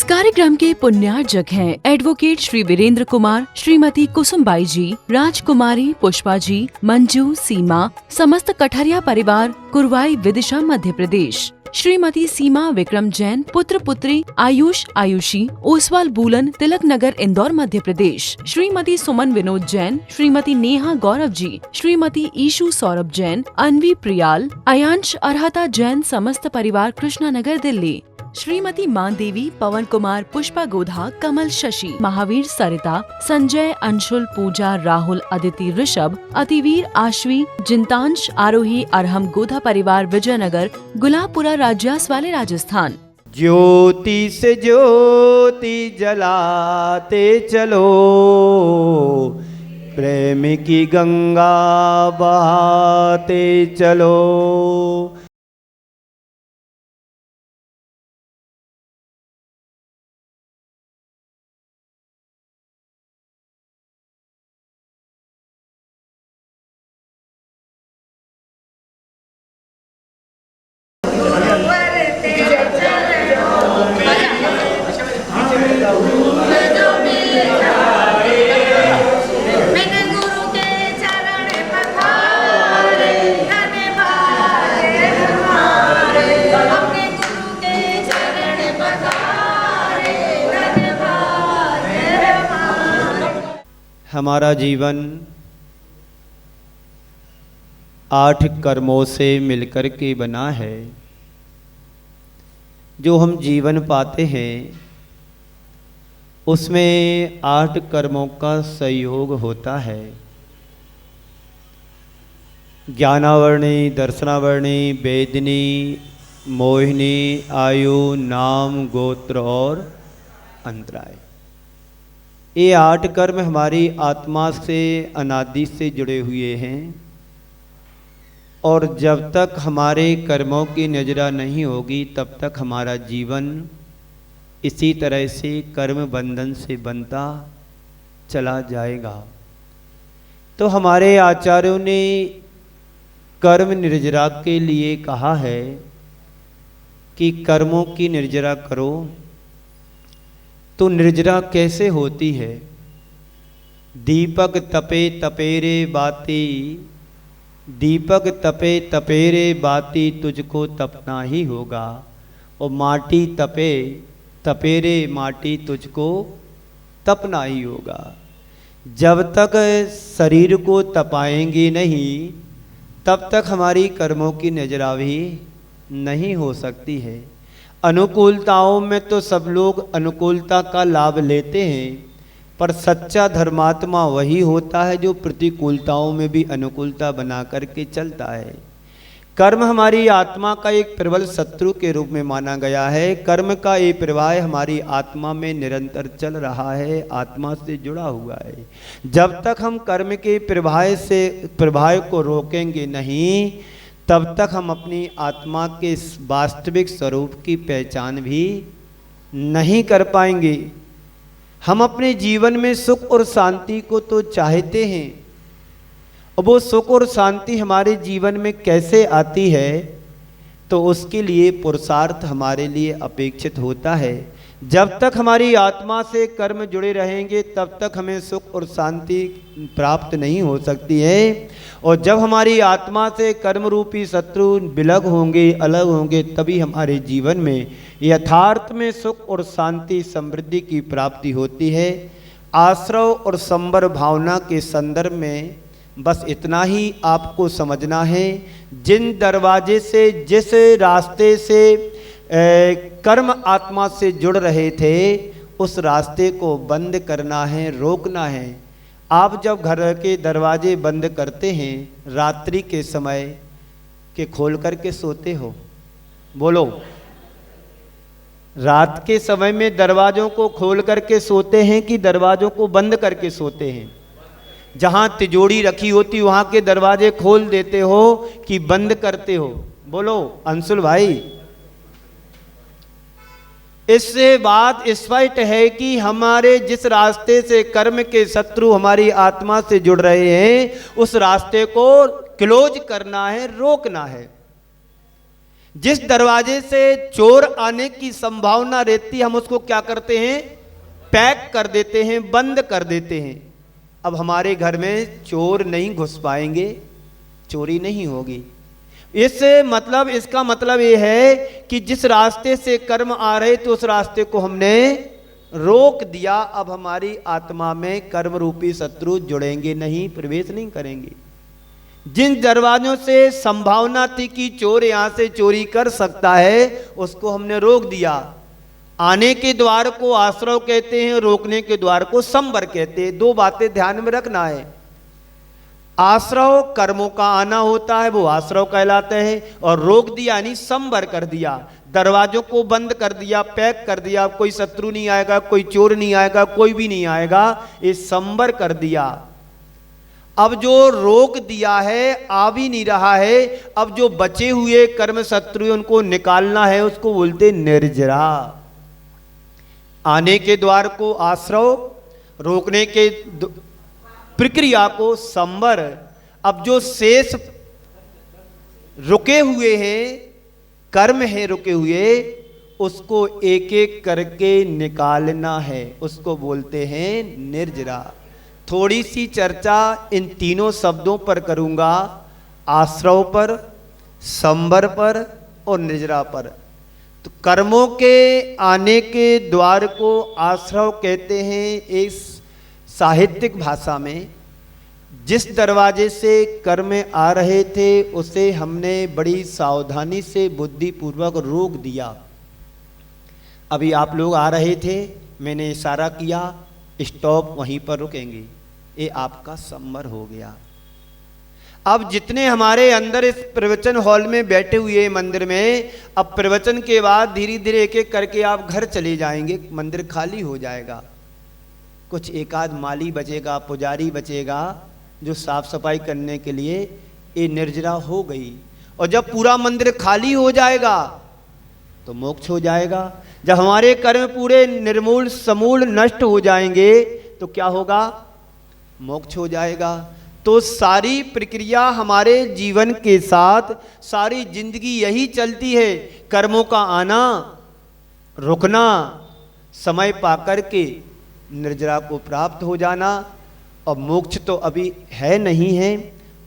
कार्यक्रम के पुण्यार्जक हैं एडवोकेट श्री वीरेंद्र कुमार, श्रीमती कुसुमबाई जी, राजकुमारी पुष्पा जी, मंजू, सीमा, समस्त कठरिया परिवार, कुरवाई, विदिशा, मध्य प्रदेश। श्रीमती सीमा विक्रम जैन, पुत्र पुत्री आयुष, आयुषी, ओसवाल बूलन, तिलक नगर, इंदौर, मध्य प्रदेश। श्रीमती सुमन विनोद जैन, श्रीमती नेहा गौरव जी, श्रीमती ईशु सौरभ जैन, अनवी प्रियाल, अयांश अर्हता जैन, समस्त परिवार, कृष्णा नगर, दिल्ली। श्रीमती मान देवी, पवन कुमार, पुष्पा गोधा, कमल शशि, महावीर सरिता, संजय, अंशुल, पूजा, राहुल, अदिति, ऋषभ, अतिवीर, आश्वी, जिंतांश, आरोही, अरहम, गोधा परिवार, विजयनगर, गुलाबपुरा, राज्यास वाले, राजस्थान। ज्योति से ज्योति जलाते चलो, प्रेम की गंगा बहाते चलो। हमारा जीवन 8 कर्मों से मिलकर के बना है। जो हम जीवन पाते हैं उसमें 8 कर्मों का संयोग होता है। ज्ञानावर्णी, दर्शनावर्णी, वेदिनी, मोहिनी, आयु, नाम, गोत्र और अंतराय। ये 8 कर्म हमारी आत्मा से अनादि से जुड़े हुए हैं और जब तक हमारे कर्मों की नजरा नहीं होगी तब तक हमारा जीवन इसी तरह से कर्म बंधन से बनता चला जाएगा। तो हमारे आचार्यों ने कर्म निर्जरा के लिए कहा है कि कर्मों की निर्जरा करो। तो निर्जरा कैसे होती है? दीपक तपे तपेरे बाती, दीपक तपे तपेरे बाती, तुझको तपना ही होगा। और माटी तपे तपेरे माटी, तुझको तपना ही होगा। जब तक शरीर को तपाएंगे नहीं तब तक हमारी कर्मों की नजरा भी नहीं हो सकती है। अनुकूलताओं में तो सब लोग अनुकूलता का लाभ लेते हैं, पर सच्चा धर्मात्मा वही होता है जो प्रतिकूलताओं में भी अनुकूलता बना करके चलता है। कर्म हमारी आत्मा का एक प्रबल शत्रु के रूप में माना गया है। कर्म का ये प्रवाह हमारी आत्मा में निरंतर चल रहा है, आत्मा से जुड़ा हुआ है। जब तक हम कर्म के प्रवाह को रोकेंगे नहीं तब तक हम अपनी आत्मा के वास्तविक स्वरूप की पहचान भी नहीं कर पाएंगे। हम अपने जीवन में सुख और शांति को तो चाहते हैं, और वो सुख और शांति हमारे जीवन में कैसे आती है? तो उसके लिए पुरुषार्थ हमारे लिए अपेक्षित होता है। जब तक हमारी आत्मा से कर्म जुड़े रहेंगे तब तक हमें सुख और शांति प्राप्त नहीं हो सकती है। और जब हमारी आत्मा से कर्म रूपी शत्रु विलग होंगे, अलग होंगे, तभी हमारे जीवन में यथार्थ में सुख और शांति, समृद्धि की प्राप्ति होती है। आश्रव और संबर भावना के संदर्भ में बस इतना ही आपको समझना है। जिन दरवाजे से, जिस रास्ते से कर्म आत्मा से जुड़ रहे थे, उस रास्ते को बंद करना है, रोकना है। आप जब घर के दरवाजे बंद करते हैं रात्रि के समय के खोल करके सोते हो? बोलो। रात के समय में दरवाजों को खोल करके सोते हैं कि दरवाजों को बंद करके सोते हैं? जहां तिजोरी रखी होती वहां के दरवाजे खोल देते हो कि बंद करते हो? बोलो अंशुल भाई। इससे बात स्पष्ट है कि हमारे जिस रास्ते से कर्म के शत्रु हमारी आत्मा से जुड़ रहे हैं उस रास्ते को क्लोज करना है, रोकना है। जिस दरवाजे से चोर आने की संभावना रहती हम उसको क्या करते हैं, पैक कर देते हैं, बंद कर देते हैं। अब हमारे घर में चोर नहीं घुस पाएंगे, चोरी नहीं होगी। इसका मतलब ये है कि जिस रास्ते से कर्म आ रहे थे उस रास्ते को हमने रोक दिया। अब हमारी आत्मा में कर्म रूपी शत्रु जुड़ेंगे नहीं, प्रवेश नहीं करेंगे। जिन दरवाजों से संभावना थी कि चोर यहां से चोरी कर सकता है उसको हमने रोक दिया। आने के द्वार को आश्रव कहते हैं, रोकने के द्वार को संवर कहते हैं। दो बातें ध्यान में रखना है। आश्रव कर्मों का आना होता है, वो आश्रव कहलाते हैं, और रोक दिया यानी संवर कर दिया, दरवाजों को बंद कर दिया, पैक कर दिया। कोई शत्रु नहीं आएगा, कोई चोर नहीं आएगा, कोई भी नहीं आएगा, ये संवर कर दिया। अब जो रोक दिया है आ भी नहीं रहा है, अब जो बचे हुए कर्म शत्रु उनको निकालना है, उसको बोलते निर्जरा। आने के द्वार को आश्रव, रोकने के प्रक्रिया को संवर। अब जो शेष रुके हुए हैं, कर्म है रुके हुए, उसको एक एक करके निकालना है, उसको बोलते हैं निर्जरा। थोड़ी सी चर्चा इन तीनों शब्दों पर करूंगा, आश्रव पर, संवर पर और निर्जरा पर। तो कर्मों के आने के द्वार को आश्रव कहते हैं। इस साहित्यिक भाषा में जिस दरवाजे से कर्म आ रहे थे उसे हमने बड़ी सावधानी से बुद्धिपूर्वक रोक दिया। अभी आप लोग आ रहे थे, मैंने इशारा किया, स्टॉप वहीं पर रुकेंगे, ये आपका संवर हो गया। अब जितने हमारे अंदर इस प्रवचन हॉल में बैठे हुए मंदिर में, अब प्रवचन के बाद धीरे धीरे एक एक करके आप घर चले जाएंगे, मंदिर खाली हो जाएगा। कुछ एक आध माली बचेगा, पुजारी बचेगा जो साफ सफाई करने के लिए। ये निर्जरा हो गई। और जब पूरा मंदिर खाली हो जाएगा तो मोक्ष हो जाएगा। जब हमारे कर्म पूरे निर्मूल समूल नष्ट हो जाएंगे तो क्या होगा, मोक्ष हो जाएगा। तो सारी प्रक्रिया हमारे जीवन के साथ सारी जिंदगी यही चलती है, कर्मों का आना, रुकना, समय पाकर के निर्जरा को प्राप्त हो जाना। और मोक्ष तो अभी है नहीं है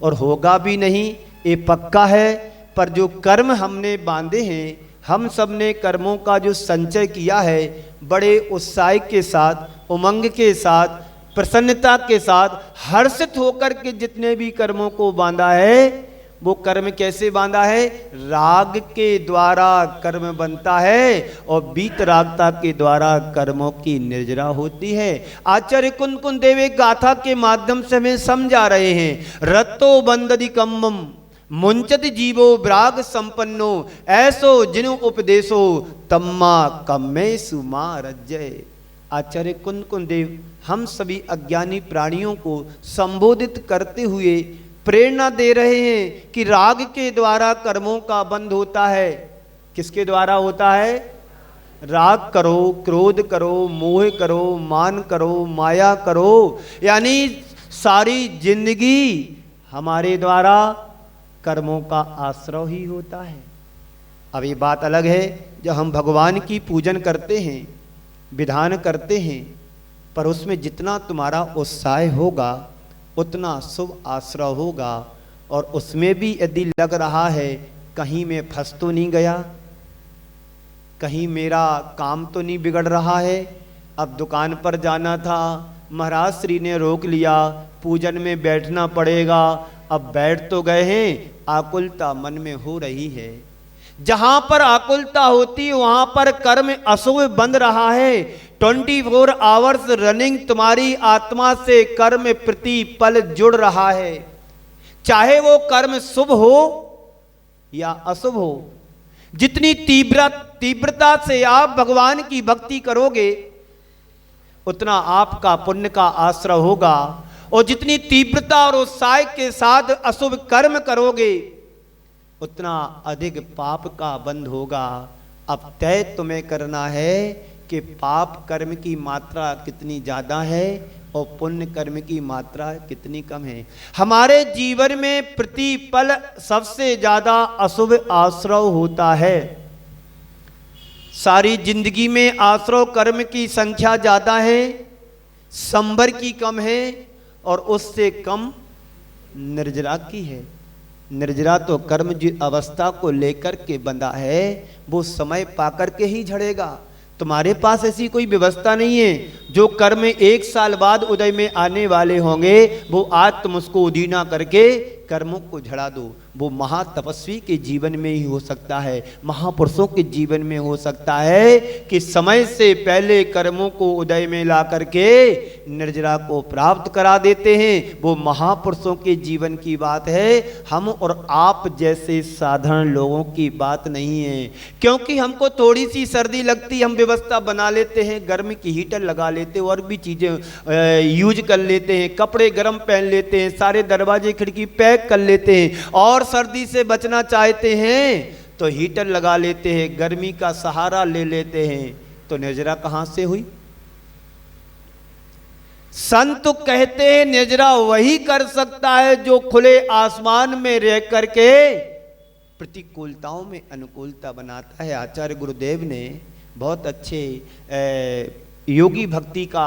और होगा भी नहीं, ये पक्का है। पर जो कर्म हमने बांधे हैं, हम सब ने कर्मों का जो संचय किया है, बड़े उत्साह के साथ, उमंग के साथ, प्रसन्नता के साथ, हर्षित होकर के जितने भी कर्मों को बांधा है, वो कर्म कैसे बांधा है, राग के द्वारा कर्म बनता है और वीतरागता के द्वारा कर्मों की निर्जरा होती है। आचार्य कुंद कुंद देव एक गाथा के माध्यम से हमें समझा रहे हैं। रत्तो बंददि कम्मम मुंचत जीवो विराग संपन्नो, ऐसो जिनु उपदेशो तम्मा कम्मे सुमा रज्जय। आचार्य कुंद कुंद देव हम सभी अज्ञानी प्राणियों को संबोधित करते हुए प्रेरणा दे रहे हैं कि राग के द्वारा कर्मों का बंध होता है। किसके द्वारा होता है, राग करो, क्रोध करो, मोह करो, मान करो, माया करो, यानी सारी जिंदगी हमारे द्वारा कर्मों का आश्रय ही होता है। अब ये बात अलग है जब हम भगवान की पूजन करते हैं, विधान करते हैं, पर उसमें जितना तुम्हारा उत्साह होगा उतना शुभ आश्रय होगा। और उसमें भी यदि लग रहा है कहीं मैं फंस तो नहीं गया, कहीं मेरा काम तो नहीं बिगड़ रहा है, अब दुकान पर जाना था, महाराज श्री ने रोक लिया, पूजन में बैठना पड़ेगा, अब बैठ तो गए हैं, आकुलता मन में हो रही है। जहां पर आकुलता होती वहां पर कर्म अशुभ बन रहा है। 24 आवर्स रनिंग तुम्हारी आत्मा से कर्म प्रति पल जुड़ रहा है, चाहे वो कर्म शुभ हो या अशुभ हो। जितनी तीव्रता से आप भगवान की भक्ति करोगे उतना आपका पुण्य का आश्रय होगा, और जितनी तीव्रता और उत्साह के साथ अशुभ कर्म करोगे उतना अधिक पाप का बंध होगा। अब तय तुम्हें करना है कि पाप कर्म की मात्रा कितनी ज़्यादा है और पुण्य कर्म की मात्रा कितनी कम है। हमारे जीवन में प्रतिपल सबसे ज्यादा अशुभ आश्रव होता है। सारी जिंदगी में आश्रव कर्म की संख्या ज्यादा है, संबर की कम है, और उससे कम निर्जरा की है। निर्जरा तो कर्म जो अवस्था को लेकर के बंधा है वो समय पाकर के ही झड़ेगा। तुम्हारे पास ऐसी कोई व्यवस्था नहीं है। जो कर्म 1 साल बाद उदय में आने वाले होंगे वो आज तुम उसको उदीना करके कर्मों को झड़ा दो। वो महातपस्वी के जीवन में ही हो सकता है, महापुरुषों के जीवन में हो सकता है कि समय से पहले कर्मों को उदय में ला करके निर्जरा को प्राप्त करा देते हैं। वो महापुरुषों के जीवन की बात है, हम और आप जैसे साधारण लोगों की बात नहीं है। क्योंकि हमको थोड़ी सी सर्दी लगती, हम व्यवस्था बना लेते हैं, गर्मी की हीटर लगा लेते हैं, और भी चीज़ें यूज कर लेते हैं, कपड़े गर्म पहन लेते हैं, सारे दरवाजे खिड़की पैक कर लेते हैं, और सर्दी से बचना चाहते हैं तो हीटर लगा लेते हैं, गर्मी का सहारा ले लेते हैं। तो निर्जरा कहां से हुई? संत कहते हैं निर्जरा वही कर सकता है जो खुले आसमान में रह करके प्रतिकूलताओं में अनुकूलता बनाता है। आचार्य गुरुदेव ने बहुत अच्छे योगी भक्ति का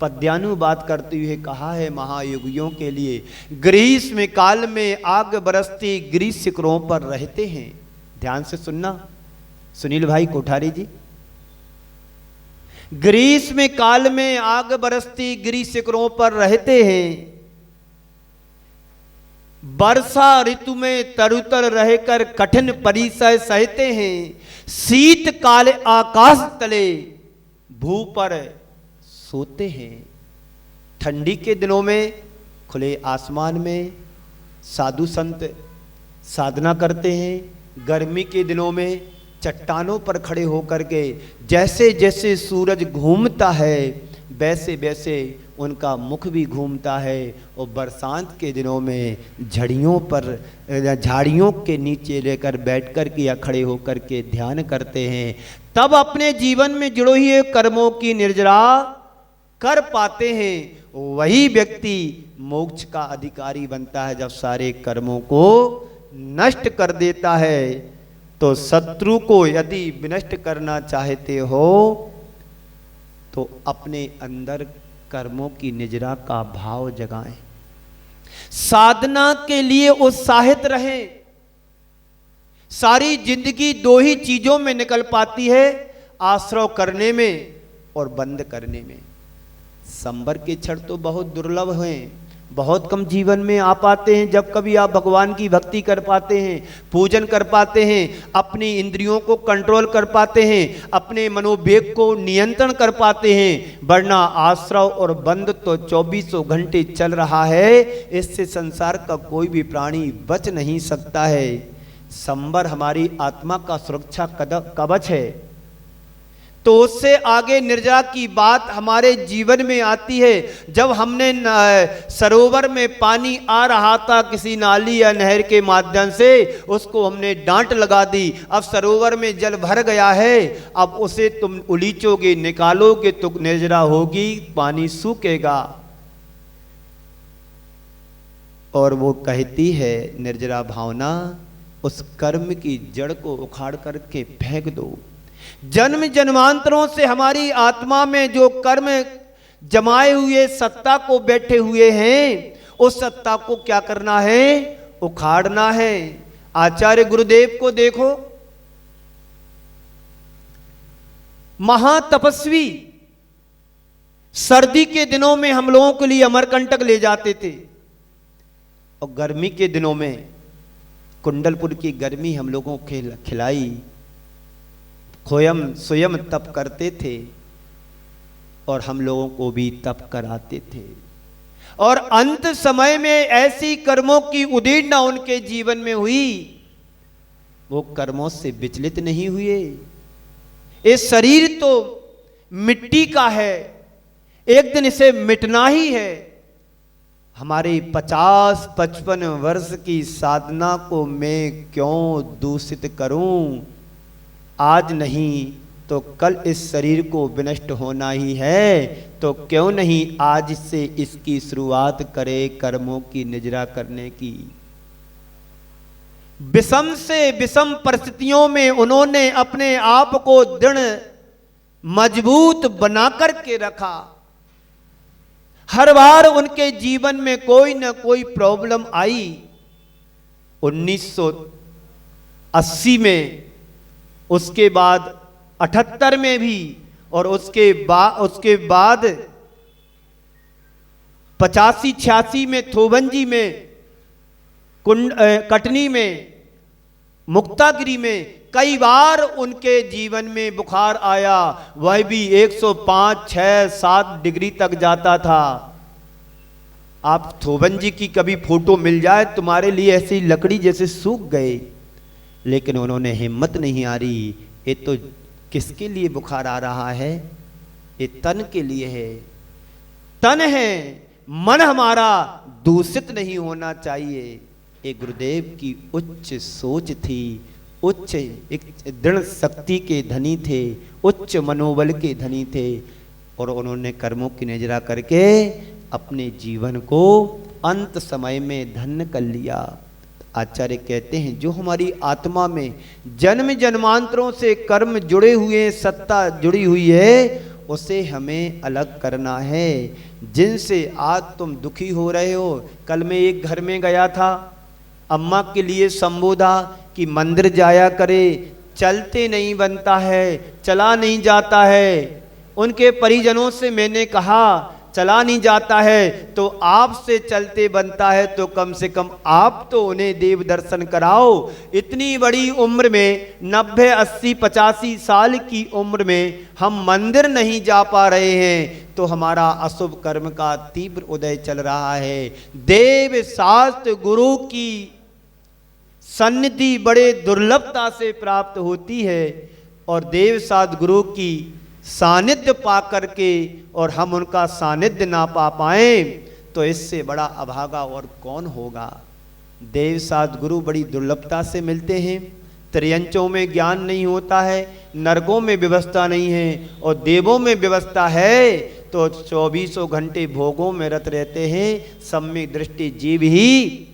पद्यानुवाद करते हुए कहा है महायोगियों के लिए, ग्रीष्म काल में आग बरसती गिरी शिखरों पर रहते हैं। ध्यान से सुनना सुनील भाई कोठारी जी। ग्रीष्म काल में आग बरसती गिरी शिखरों पर रहते हैं, वर्षा ऋतु में तरुतर रहकर कठिन परिसय सहते हैं, शीत काल आकाश तले भू पर सोते हैं। ठंडी के दिनों में खुले आसमान में साधु संत साधना करते हैं, गर्मी के दिनों में चट्टानों पर खड़े होकर के जैसे जैसे सूरज घूमता है वैसे वैसे उनका मुख भी घूमता है, और बरसात के दिनों में झड़ियों पर झाड़ियों के नीचे लेकर बैठ कर के या खड़े होकर के ध्यान करते हैं। तब अपने जीवन में जुड़े हुए कर्मों की निर्जरा कर पाते हैं। वही व्यक्ति मोक्ष का अधिकारी बनता है जब सारे कर्मों को नष्ट कर देता है। तो शत्रु को यदि विनष्ट करना चाहते हो तो अपने अंदर कर्मों की निजरा का भाव जगाएं, साधना के लिए उत्साहित रहें। सारी जिंदगी 2 ही चीजों में निकल पाती है, आश्रव करने में और बंद करने में। संबर के क्षण तो बहुत दुर्लभ हैं, बहुत कम जीवन में आ पाते हैं। जब कभी आप भगवान की भक्ति कर पाते हैं, पूजन कर पाते हैं, अपनी इंद्रियों को कंट्रोल कर पाते हैं, अपने मनोवेग को नियंत्रण कर पाते हैं, वरना आश्रव और बंद तो 24 घंटे चल रहा है। इससे संसार का कोई भी प्राणी बच नहीं सकता है। संबर हमारी आत्मा का सुरक्षा कवच है। तो उससे आगे निर्जरा की बात हमारे जीवन में आती है। जब हमने सरोवर में पानी आ रहा था किसी नाली या नहर के माध्यम से, उसको हमने डांट लगा दी। अब सरोवर में जल भर गया है, अब उसे तुम उलीचोगे, निकालोगे तो निर्जरा होगी, पानी सूखेगा। और वो कहती है निर्जरा भावना, उस कर्म की जड़ को उखाड़ करके फेंक दो। जन्म जन्मांतरों से हमारी आत्मा में जो कर्म जमाए हुए सत्ता को बैठे हुए हैं, उस सत्ता को क्या करना है? उखाड़ना है। आचार्य गुरुदेव को देखो, महातपस्वी, सर्दी के दिनों में हम लोगों के लिए अमरकंटक ले जाते थे, और गर्मी के दिनों में कुंडलपुर की गर्मी हम लोगों को खिलाई। स्वयं तप करते थे और हम लोगों को भी तप कराते थे। और अंत समय में ऐसी कर्मों की उदीर्णा उनके जीवन में हुई, वो कर्मों से विचलित नहीं हुए। ये शरीर तो मिट्टी का है, एक दिन इसे मिटना ही है। हमारे 50-55 वर्ष की साधना को मैं क्यों दूषित करूं? आज नहीं तो कल इस शरीर को विनष्ट होना ही है, तो क्यों नहीं आज से इसकी शुरुआत करे कर्मों की निजरा करने की। विषम से विषम परिस्थितियों में उन्होंने अपने आप को दृढ़ मजबूत बना करके रखा। हर बार उनके जीवन में कोई न कोई प्रॉब्लम आई। 1980 में, उसके बाद 78 में भी, और उसके बाद 85-86 में थोबंजी में, कटनी में, मुक्तागिरी में कई बार उनके जीवन में बुखार आया। वह भी 105, 6, 7 डिग्री तक जाता था। आप थोबंजी की कभी फोटो मिल जाए तुम्हारे लिए ऐसी लकड़ी जैसे सूख गए, लेकिन उन्होंने हिम्मत नहीं आ रही। ये तो किसके लिए बुखार आ रहा है? ये तन के लिए है। तन है, मन हमारा दूषित नहीं होना चाहिए। ये गुरुदेव की उच्च सोच थी, उच्च एक दृढ़ शक्ति के धनी थे, उच्च मनोबल के धनी थे, और उन्होंने कर्मों की निजरा करके अपने जीवन को अंत समय में धन्य कर लिया। आचार्य कहते हैं जो हमारी आत्मा में जन्म जन्मांतरों से कर्म जुड़े हुए, सत्ता जुड़ी हुई है, उसे हमें अलग करना है। जिनसे आज तुम दुखी हो रहे हो, कल मैं एक घर में गया था, अम्मा के लिए संबोधा कि मंदिर जाया करे, चलते नहीं बनता है, चला नहीं जाता है। उनके परिजनों से मैंने कहा चला नहीं जाता है तो आपसे चलते बनता है, तो कम से कम आप तो उन्हें देव दर्शन कराओ। इतनी बड़ी उम्र में 90, 80, 85 साल की उम्र में हम मंदिर नहीं जा पा रहे हैं, तो हमारा अशुभ कर्म का तीव्र उदय चल रहा है। देव शास्त्र गुरु की सन्निधि बड़े दुर्लभता से प्राप्त होती है, और देव शास्त्र गुरु की सानिध्य पा करके और हम उनका सानिध्य ना पा पाए तो इससे बड़ा अभागा और कौन होगा। देव शास्त्र गुरु बड़ी दुर्लभता से मिलते हैं। त्रियंचों में ज्ञान नहीं होता है, नरकों में व्यवस्था नहीं है, और देवों में व्यवस्था है तो 24 घंटे भोगों में रत रहते हैं। सम्यक दृष्टि जीव ही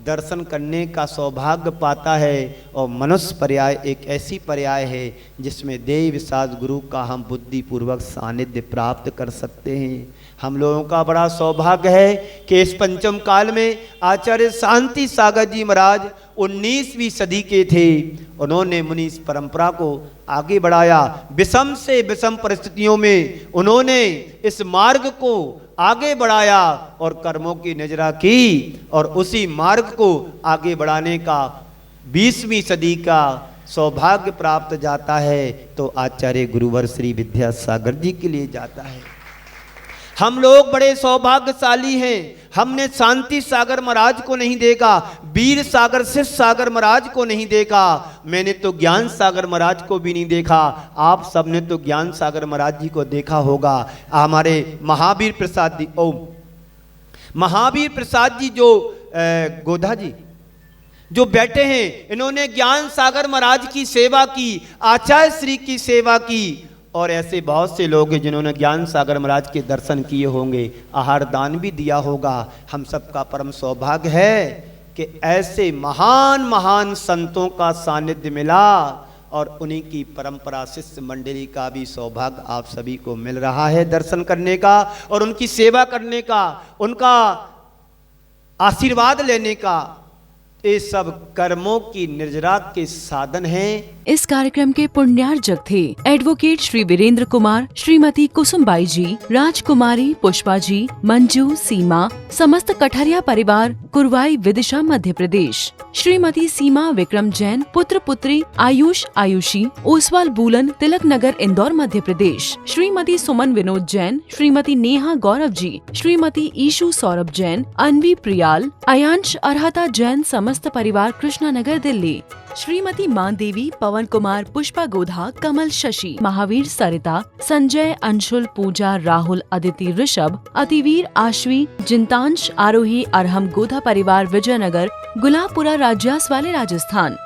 दर्शन करने का सौभाग्य पाता है, और मनुष्य पर्याय एक ऐसी पर्याय है जिसमें देव शास्त्र गुरु का हम बुद्धिपूर्वक सानिध्य प्राप्त कर सकते हैं। हम लोगों का बड़ा सौभाग्य है कि इस पंचम काल में आचार्य शांति सागर जी महाराज 19वीं सदी के थे। उन्होंने मुनि परंपरा को आगे बढ़ाया। विषम से विषम परिस्थितियों में उन्होंने इस मार्ग को आगे बढ़ाया और कर्मों की निजरा की, और उसी मार्ग को आगे बढ़ाने का 20वीं सदी का सौभाग्य प्राप्त जाता है तो आचार्य गुरुवर श्री विद्यासागर जी के लिए जाता है। हम लोग बड़े सौभाग्यशाली हैं। हमने शांति सागर महाराज को नहीं देखा, वीर सागर शिष्य सागर महाराज को नहीं देखा, मैंने तो ज्ञान सागर महाराज को भी नहीं देखा। आप सबने तो ज्ञान सागर महाराज जी को देखा होगा। हमारे महावीर प्रसाद जी, महावीर प्रसाद जी जो गोधा जी जो बैठे हैं, इन्होंने ज्ञान सागर महाराज की सेवा की, आचार्य श्री की सेवा की, और ऐसे बहुत से लोग हैं जिन्होंने ज्ञान सागर महाराज के दर्शन किए होंगे, आहार दान भी दिया होगा। हम सबका परम सौभाग्य है कि ऐसे महान महान संतों का सानिध्य मिला, और उन्हीं की परंपरा शिष्य मंडली का भी सौभाग्य आप सभी को मिल रहा है दर्शन करने का, और उनकी सेवा करने का, उनका आशीर्वाद लेने का। ये सब कर्मों की निर्जरा के साधन हैं। इस कार्यक्रम के पुण्यार्जक थे एडवोकेट श्री वीरेंद्र कुमार, श्रीमती कुसुमबाई जी, राजकुमारी पुष्पा जी, मंजू, सीमा, समस्त कठरिया परिवार, कुरवाई विदिशा मध्य प्रदेश। श्रीमती सीमा विक्रम जैन, पुत्र पुत्री आयुष आयुषी, ओसवाल बूलन, तिलक नगर, इंदौर मध्य प्रदेश। श्रीमती सुमन विनोद जैन, श्रीमती नेहा गौरव जी, श्रीमती ईशु सौरभ जैन, अनवी प्रियाल, अयांश अर्हता जैन, समस्त परिवार, कृष्णा नगर, दिल्ली। श्रीमती मान देवी, पवन कुमार, पुष्पा गोधा, कमल शशि, महावीर सरिता, संजय, अंशुल, पूजा, राहुल, अदिति, ऋषभ, अतिवीर, आश्वी, जिंतांश, आरोही, अरहम गोधा परिवार, विजयनगर, गुलाबपुरा, राज्यास वाले, राजस्थान।